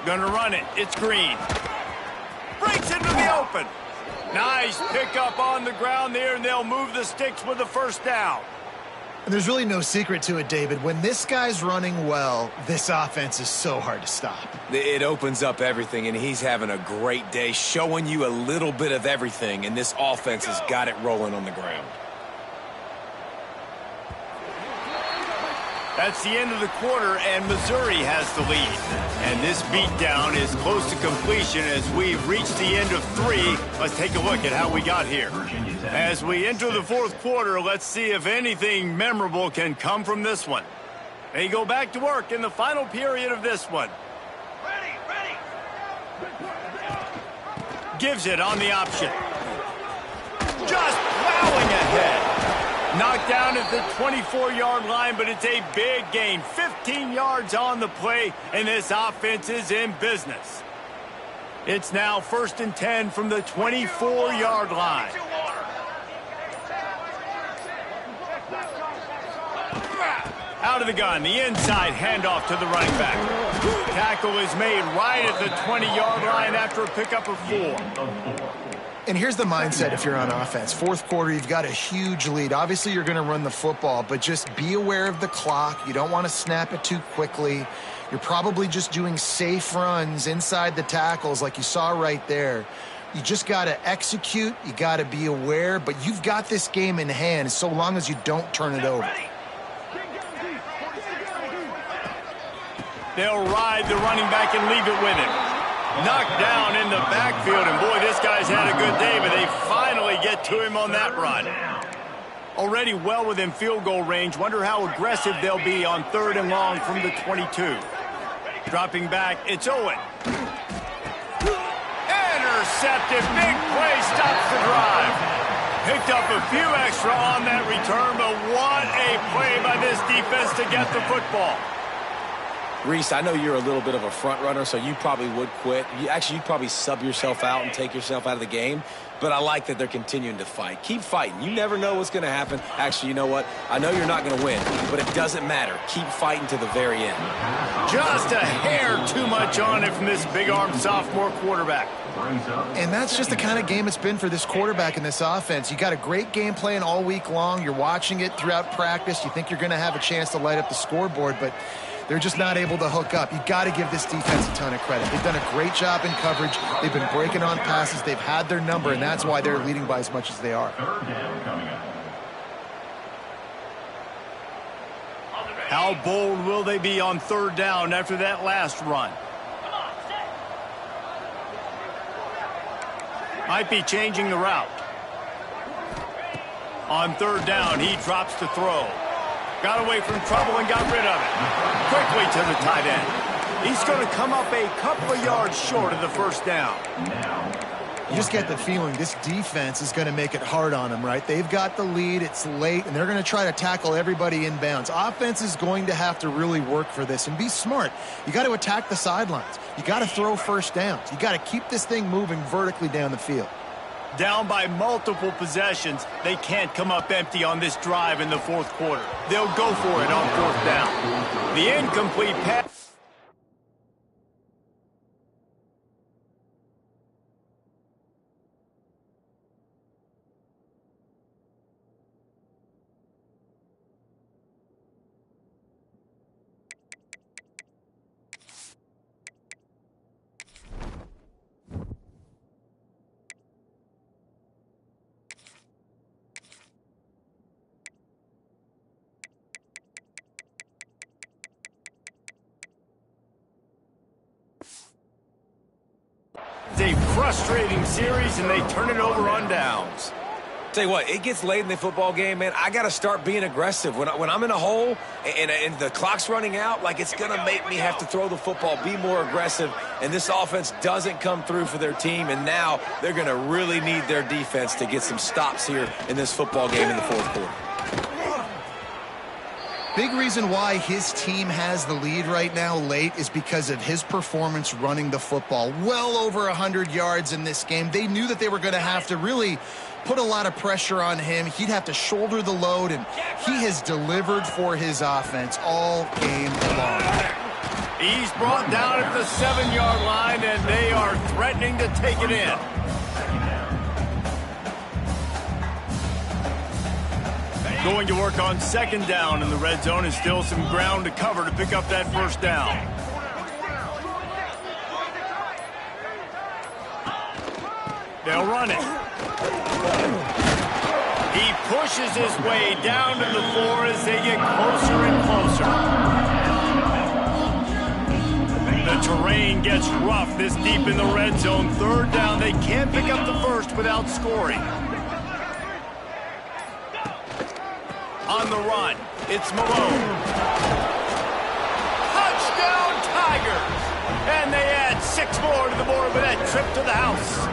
Gonna run it. It's Green. Breaks into the open. Nice pickup on the ground there, and they'll move the sticks with the first down. And there's really no secret to it, David. When this guy's running well, this offense is so hard to stop. It opens up everything, and he's having a great day, showing you a little bit of everything, and this offense has got it rolling on the ground. That's the end of the quarter, and Missouri has the lead. And this beatdown is close to completion as we've reached the end of 3. Let's take a look at how we got here. As we enter the fourth quarter, let's see if anything memorable can come from this one. They go back to work in the final period of this one. Gives it on the option. Just plowing ahead. Knocked down at the 24-yard line, but it's a big gain. 15 yards on the play, and this offense is in business. It's now 1st and 10 from the 24-yard line. Out of the gun, the inside handoff to the running back. Tackle is made right at the 20-yard line after a pickup of 4. And here's the mindset if you're on offense. Fourth quarter, you've got a huge lead. Obviously, you're going to run the football, but just be aware of the clock. You don't want to snap it too quickly. You're probably just doing safe runs inside the tackles like you saw right there. You just got to execute. You got to be aware, but you've got this game in hand so long as you don't turn it over. They'll ride the running back and leave it with him. Knocked down in the backfield, and boy, this guy's had a good day, but they finally get to him on that run. Already well within field goal range. Wonder how aggressive they'll be on 3rd and long from the 22. Dropping back, it's Owen. Intercepted, big play, stops the drive. Picked up a few extra on that return, but what a play by this defense to get the football. Reese, I know you're a little bit of a front runner, so you probably would quit. You'd probably sub yourself out and take yourself out of the game. But I like that they're continuing to fight. Keep fighting. You never know what's going to happen. Actually, you know what? I know you're not going to win, but it doesn't matter. Keep fighting to the very end. Just a hair too much on it from this big-armed sophomore quarterback. And that's just the kind of game it's been for this quarterback in this offense. You got a great game plan all week long. You're watching it throughout practice. You think you're going to have a chance to light up the scoreboard, but they're just not able to hook up. You got to give this defense a ton of credit. They've done a great job in coverage. They've been breaking on passes. They've had their number, and that's why they're leading by as much as they are. How bold will they be on 3rd down after that last run? Might be changing the route. On 3rd down, he drops to throw. Got away from trouble and got rid of it. Quickly to the tight end. He's going to come up a couple of yards short of the 1st down. You just get the feeling this defense is going to make it hard on them, right? They've got the lead. It's late, and they're going to try to tackle everybody inbounds. Offense is going to have to really work for this and be smart. You got to attack the sidelines. You got to throw 1st downs. You got to keep this thing moving vertically down the field. Down by multiple possessions, they can't come up empty on this drive in the 4th quarter. They'll go for it on 4th down. The incomplete pass. It's a frustrating series, and they turn it over on downs. Tell you what, it gets late in the football game, man. I got to start being aggressive. When I'm in a hole and the clock's running out, like, it's going to make me have to throw the football, be more aggressive, and this offense doesn't come through for their team, and now they're going to really need their defense to get some stops here in this football game in the 4th quarter. Big reason why his team has the lead right now late is because of his performance running the football. Well over 100 yards in this game. They knew that they were going to have to really put a lot of pressure on him. He'd have to shoulder the load, and he has delivered for his offense all game long. He's brought down at the 7-yard line, and they are threatening to take it in. Going to work on 2nd down in the red zone, and still some ground to cover to pick up that 1st down. They'll run it. He pushes his way down to the floor as they get closer and closer. The terrain gets rough this deep in the red zone. 3rd down. They can't pick up the 1st without scoring. On the run, it's Malone. Touchdown, Tigers! And they add 6 more to the board with that trip to the house.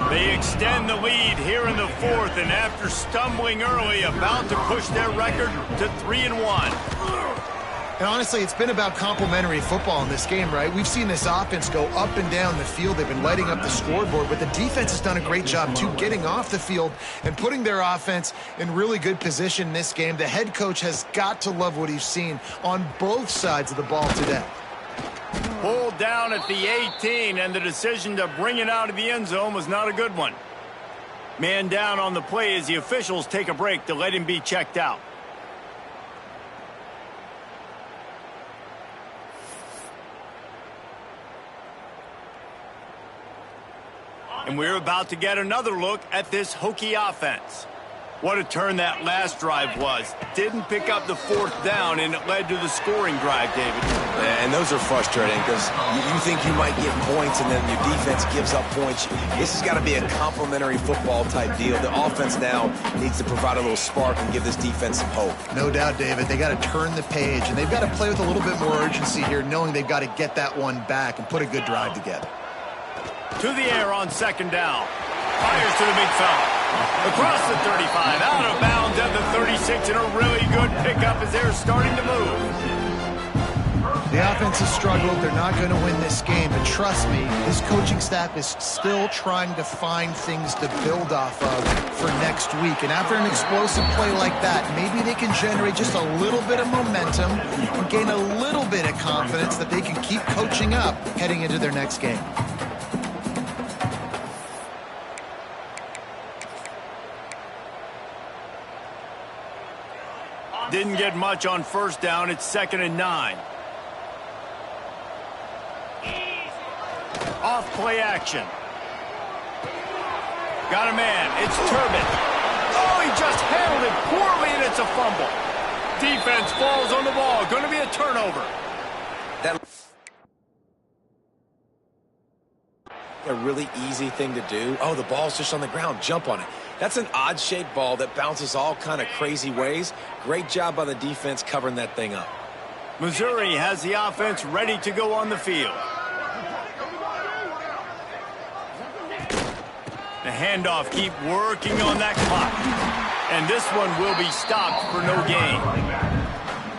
They extend the lead here in the 4th, and after stumbling early, about to push their record to 3-1. And honestly, it's been about complementary football in this game, right? We've seen this offense go up and down the field. They've been lighting up the scoreboard, but the defense has done a great job, too, getting off the field and putting their offense in really good position in this game. The head coach has got to love what he's seen on both sides of the ball today. Pulled down at the 18, and the decision to bring it out of the end zone was not a good one. Man down on the play as the officials take a break to let him be checked out. And we're about to get another look at this Hokie offense. What a turn that last drive was. Didn't pick up the 4th down, and it led to the scoring drive, David. And those are frustrating because you think you might get points, and then your defense gives up points. This has got to be a complementary football type deal. The offense now needs to provide a little spark and give this defense some hope. No doubt, David. They got to turn the page, and they've got to play with a little bit more urgency here, knowing they've got to get that one back and put a good drive together. To the air on 2nd down. Fires to the big fella. Across the 35, out of bounds at the 36, and a really good pickup as they're starting to move. The offense has struggled. They're not going to win this game, but trust me, this coaching staff is still trying to find things to build off of for next week. And after an explosive play like that, maybe they can generate just a little bit of momentum and gain a little bit of confidence that they can keep coaching up heading into their next game. Didn't get much on 1st down. It's 2nd and 9. Off play action. Got a man. It's Turbin. Oh, he just handled it poorly, and it's a fumble. Defense falls on the ball. Going to be a turnover. A really easy thing to do. Oh, the ball's just on the ground. Jump on it. That's an odd-shaped ball that bounces all kind of crazy ways. Great job by the defense covering that thing up. Missouri has the offense ready to go on the field. The handoff, keep working on that clock. And this one will be stopped for no gain.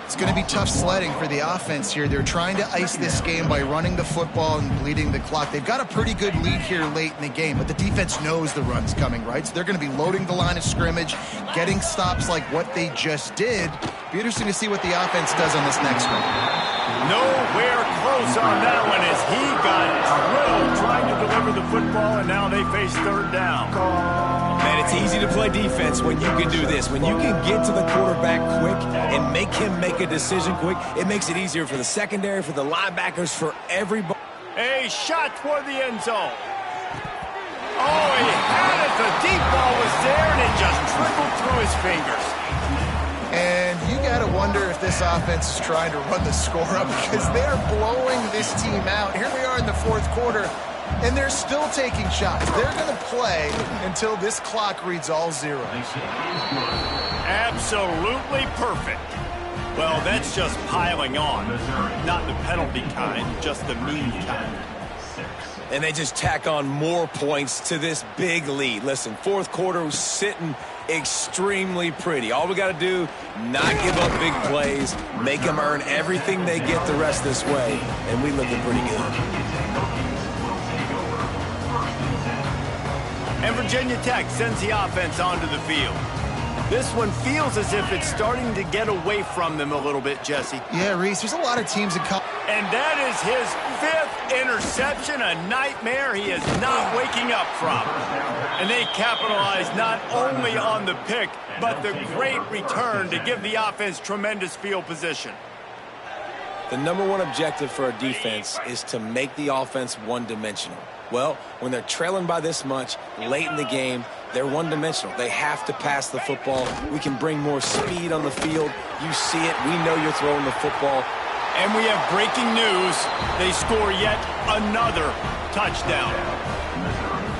It's going to be tough sledding for the offense here. They're trying to ice this game by running the football and bleeding the clock. They've got a pretty good lead here late in the game, but the defense knows the run's coming, right? So they're going to be loading the line of scrimmage, getting stops like what they just did. Be interesting to see what the offense does on this next one. Nowhere close on that one as he got drilled trying to deliver the football, and now they face 3rd down. Man, it's easy to play defense when you can do this. When you can get to the quarterback quick and make him make a decision quick, it makes it easier for the secondary, for the linebackers, for everybody. A shot toward the end zone. Oh, he had it. The deep ball was there, and it just trickled through his fingers. And you got to wonder if this offense is trying to run the score up because they're blowing this team out. Here we are in the 4th quarter, and they're still taking shots. They're going to play until this clock reads all 0. Absolutely perfect. Well, that's just piling on. Not the penalty kind, just the mean kind. And they just tack on more points to this big lead. Listen, 4th quarter was sitting extremely pretty. All we got to do, not give up big plays, make them earn everything they get the rest of this way, and we looking pretty good. And Virginia Tech sends the offense onto the field. This one feels as if it's starting to get away from them a little bit, Jesse. Yeah, Reese, there's a lot of teams in college. And that is his 5th interception, a nightmare he is not waking up from. And they capitalize not only on the pick, but the great return to give the offense tremendous field position. The number one objective for a defense is to make the offense one-dimensional. Well, when they're trailing by this much late in the game, they're one-dimensional. They have to pass the football. We can bring more speed on the field. You see it. We know you're throwing the football. And we have breaking news. They score yet another touchdown.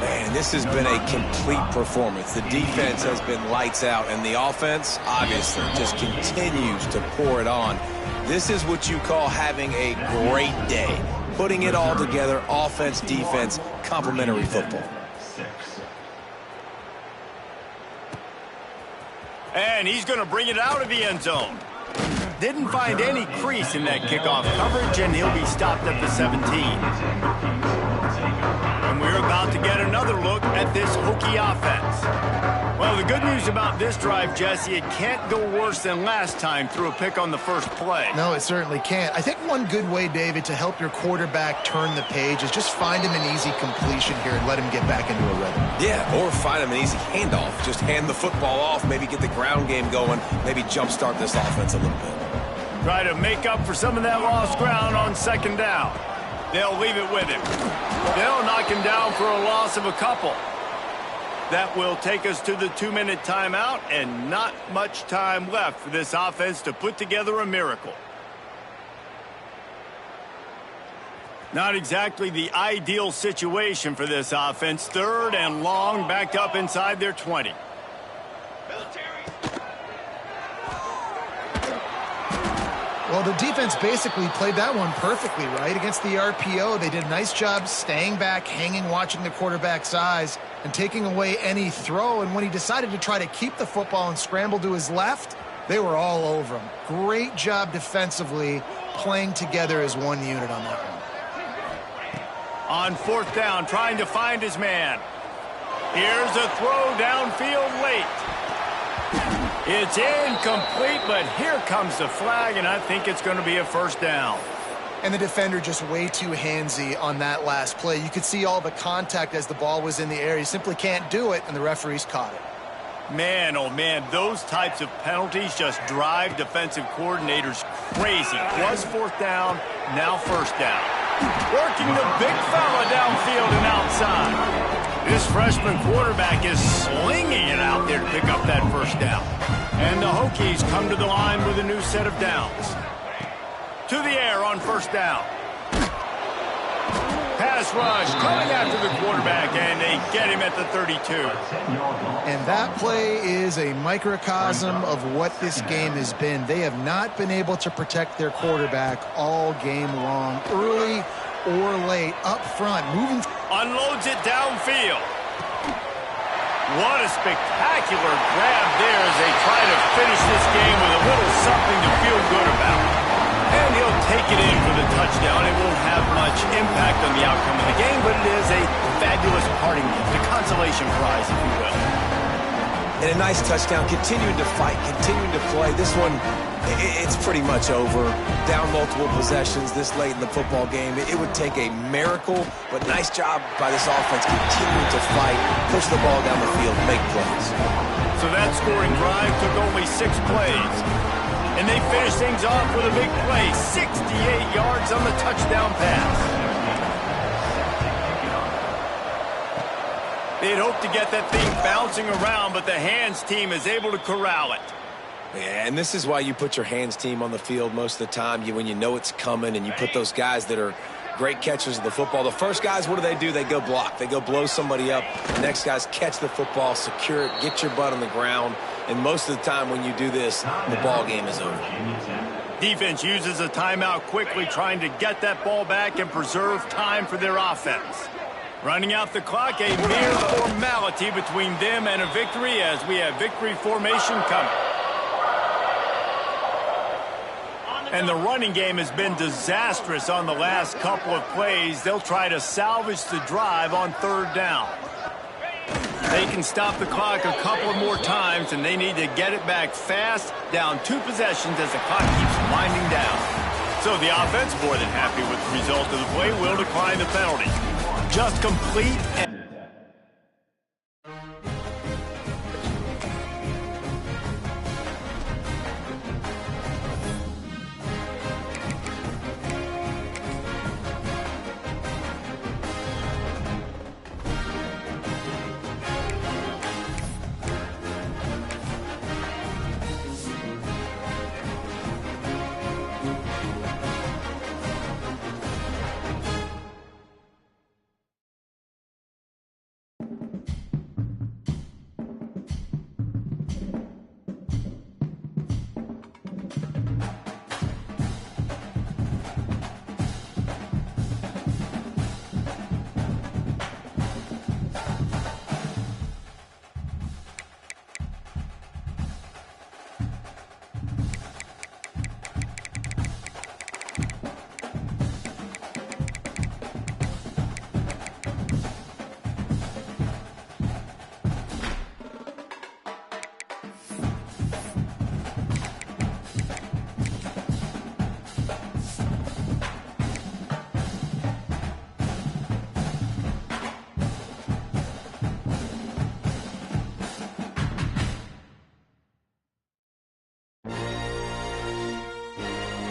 Man, this has been a complete performance. The defense has been lights out, and the offense, obviously, just continues to pour it on. This is what you call having a great day. Putting it all together, offense, defense, complementary football. And he's going to bring it out of the end zone. Didn't find any crease in that kickoff coverage, and he'll be stopped at the 17. And we're about to get another look at this Hokie offense. Well, the good news about this drive, Jesse, it can't go worse than last time through a pick on the first play. No, it certainly can't. I think one good way, David, to help your quarterback turn the page is just find him an easy completion here and let him get back into a rhythm. Yeah, or find him an easy handoff. Just hand the football off, maybe get the ground game going, maybe jumpstart this offense a little bit. Try to make up for some of that lost ground on second down. They'll leave it with him. They'll knock him down for a loss of a couple. That will take us to the 2-minute timeout, and not much time left for this offense to put together a miracle. Not exactly the ideal situation for this offense. 3rd and long, backed up inside their 20. Well, the defense basically played that one perfectly, right? Against the RPO, they did a nice job staying back, hanging, watching the quarterback's eyes, and taking away any throw. And when he decided to try to keep the football and scramble to his left, they were all over him. Great job defensively, playing together as one unit on that one. On 4th down, trying to find his man. Here's a throw downfield late. It's incomplete, but here comes the flag, and I think it's going to be a 1st down. And the defender just way too handsy on that last play. You could see all the contact as the ball was in the air. He simply can't do it, and the referees caught it. Man, oh man, those types of penalties just drive defensive coordinators crazy. Was 4th down, now 1st down. Working the big fella downfield and outside. This freshman quarterback is slinging it out there to pick up that 1st down. And the Hokies come to the line with a new set of downs. To the air on 1st down. Pass rush coming after the quarterback, and they get him at the 32. And that play is a microcosm of what this game has been. They have not been able to protect their quarterback all game long, early or late, up front, moving. Unloads it downfield. What a spectacular grab there as they try to finish this game with a little something to feel good about. And he'll take it in for the touchdown. It won't have much impact on the outcome of the game, but it is a fabulous parting gift, a consolation prize, if you will. And a nice touchdown, continuing to fight, continuing to play. This one, it's pretty much over. Down multiple possessions this late in the football game. It would take a miracle, but nice job by this offense continuing to fight, push the ball down the field, make plays. So that scoring drive took only 6 plays. And they finished things off with a big play, 68 yards on the touchdown pass. They'd hoped to get that thing bouncing around, but the hands team is able to corral it. Yeah, and this is why you put your hands team on the field most of the time. When you know it's coming, and you put those guys that are great catchers of the football. The first guys, what do? They go block. They go blow somebody up. The next guys catch the football, secure it, get your butt on the ground. And most of the time when you do this, the ball game is over. Defense uses a timeout quickly, trying to get that ball back and preserve time for their offense. Running out the clock, a mere formality between them and a victory as we have victory formation coming. And the running game has been disastrous on the last couple of plays. They'll try to salvage the drive on 3rd down. They can stop the clock a couple more times, and they need to get it back fast, down 2 possessions as the clock keeps winding down. So the offense, more than happy with the result of the play, will decline the penalty. Just complete and